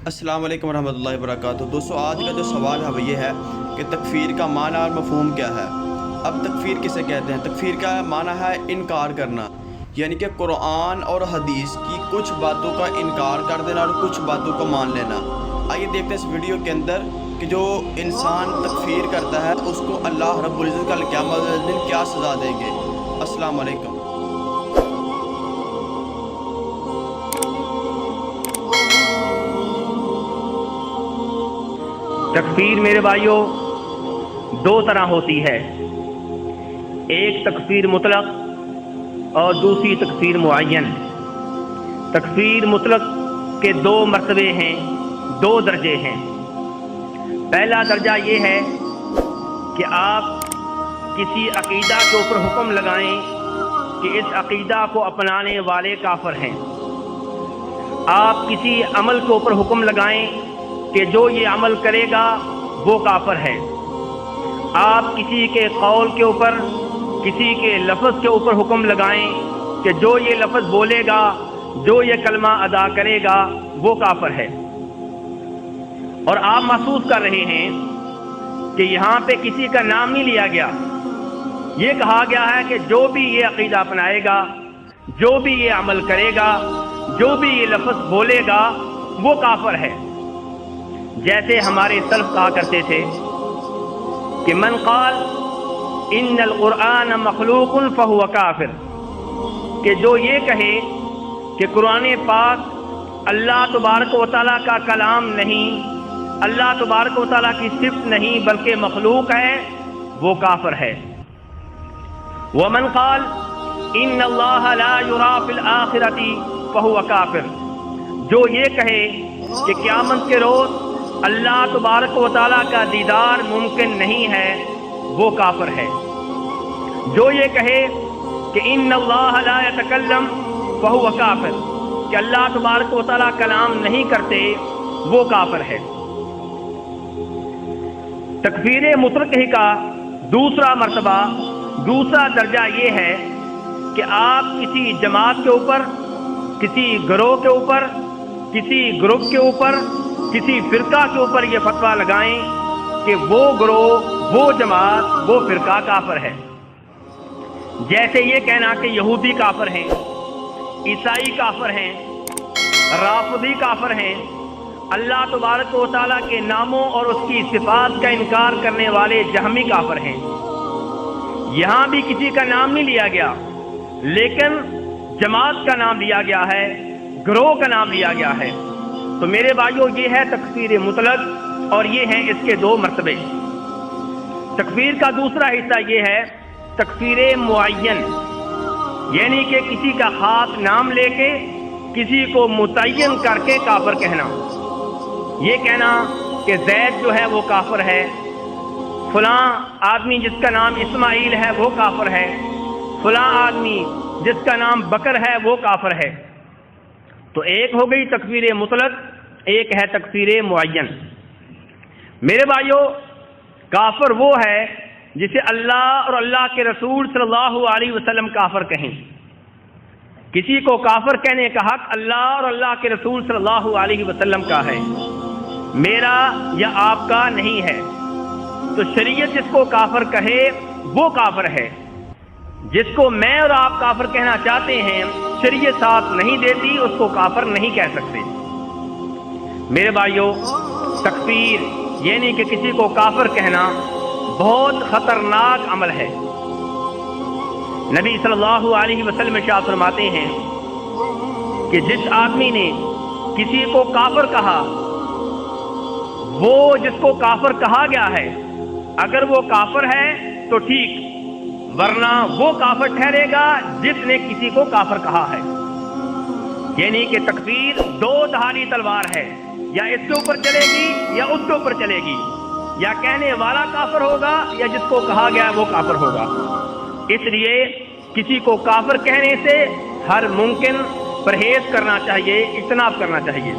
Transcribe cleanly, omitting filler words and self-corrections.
अस्सलाम वालेकुम रहमतुल्लाहि वबरकातुहू। दोस्तों, आज का जो सवाल है वो ये है कि तकफ़ीर का माना और मफ़हूम क्या है। अब तकफ़ीर किसे कहते हैं? तकफ़ीर का माना है इनकार करना, यानी कि कुरान और हदीस की कुछ बातों का इनकार कर देना और कुछ बातों को मान लेना। आइए देखते हैं इस वीडियो के अंदर कि जो इंसान तकफ़ीर करता है उसको अल्लाह रब्बुल इज़्ज़त कल क़यामत के दिन क्या सज़ा देंगे। अस्सलाम वालेकुम। तकफ़ीर मेरे भाइयों दो तरह होती है, एक तकफ़ीर मुतलक और दूसरी तकफ़ीर मुअय्यन। तकफ़ीर मुतलक के दो मर्तबे हैं, दो दर्जे हैं। पहला दर्जा ये है कि आप किसी अक़ीदा के ऊपर हुक्म लगाएं कि इस अक़ीदा को अपनाने वाले काफ़िर हैं। आप किसी अमल के ऊपर हुक्म लगाएं कि जो ये अमल करेगा वो काफिर है। आप किसी के कौल के ऊपर, किसी के लफ्ज़ के ऊपर हुक्म लगाएं कि जो ये लफ्ज़ बोलेगा, जो ये कलमा अदा करेगा वो काफिर है। और आप महसूस कर रहे हैं कि यहाँ पे किसी का नाम नहीं लिया गया। ये कहा गया है कि जो भी ये अक़ीदा अपनाएगा, जो भी ये अमल करेगा, जो भी ये लफ्ज़ बोलेगा वो काफिर है। जैसे हमारे सल्फ कहा करते थे कि मन क़ाल इन्नल क़ुरआन मख़लूक़ुन फ़हुव काफ़िर, कि जो ये कहे कि कुरान पाक अल्लाह तबारक व तआला का कलाम नहीं, अल्लाह तबारक व तआला की सिफ़त नहीं बल्कि मखलूक है, वो काफ़िर है। व मन क़ाल इन्नल्लाह ला युरा फ़िल आख़िरति फ़हुव काफ़िर, जो ये कहे कि क़यामत के रोज़ अल्लाह तबारक व तआला का दीदार मुमकिन नहीं है, वो काफिर है। जो ये कहे कि इन्नल्लाह ला यतकल्लम फहुव काफिर, कि अल्लाह तबारक व तआला कलाम नहीं करते, वो काफिर है। तकफ़ीर मुतलक का दूसरा मर्तबा, दूसरा दर्जा ये है कि आप किसी जमात के ऊपर, किसी गिरोह के ऊपर, किसी ग्रुप के ऊपर, किसी फ़िरका के ऊपर ये फतवा लगाएं कि वो ग्रोह, वो जमात, वो फ़िरका काफिर है। जैसे ये कहना कि यहूदी काफिर हैं, ईसाई काफिर हैं, राफ़िदी काफिर हैं, अल्लाह तबारक व तआला के नामों और उसकी सिफ़ात का इनकार करने वाले जहमी काफिर हैं। यहाँ भी किसी का नाम नहीं लिया गया, लेकिन जमात का नाम लिया गया है, ग्रोह का नाम लिया गया है। तो मेरे भाइयों, ये है तकफ़ीर मुतलक और ये हैं इसके दो मर्तबे। तकफ़ीर का दूसरा हिस्सा ये है तकफ़ीर मुअय्यन, यानी कि किसी का खास नाम लेके किसी को मुतय्यन करके काफिर कहना। ये कहना कि ज़ैद जो है वो काफिर है, फलां आदमी जिसका नाम इस्माइल है वो काफिर है, फलां आदमी जिसका नाम बकर है वो काफिर है। तो एक हो गई तकफ़ीर मुतलक, एक है तकफ़ीर मुअय्यन। मेरे भाइयों, काफिर वो है जिसे अल्लाह और अल्लाह के रसूल सल्लल्लाहु अलैहि वसल्लम काफिर कहें। किसी को काफिर कहने का हक अल्लाह और अल्लाह के रसूल सल्लल्लाहु अलैहि वसल्लम का है, मेरा या आपका नहीं है। तो शरीयत जिसको काफिर कहे वो काफिर है। जिसको मैं और आप काफिर कहना चाहते हैं, शरीयत साथ नहीं देती, उसको काफिर नहीं कह सकते। मेरे भाइयों, तकफ़ीर यानी कि किसी को काफिर कहना बहुत खतरनाक अमल है। नबी सल्लल्लाहु अलैहि वसल्लम इरशाद फरमाते हैं कि जिस आदमी ने किसी को काफिर कहा, वो जिसको काफिर कहा गया है, अगर वो काफिर है तो ठीक, वरना वो काफिर ठहरेगा जिसने किसी को काफिर कहा है। यानी कि तकफ़ीर दो धारी तलवार है, या इसके ऊपर चलेगी या उसके ऊपर चलेगी, या कहने वाला काफिर होगा या जिसको कहा गया वो काफिर होगा। इसलिए किसी को काफिर कहने से हर मुमकिन परहेज करना चाहिए, इज्तनाब करना चाहिए।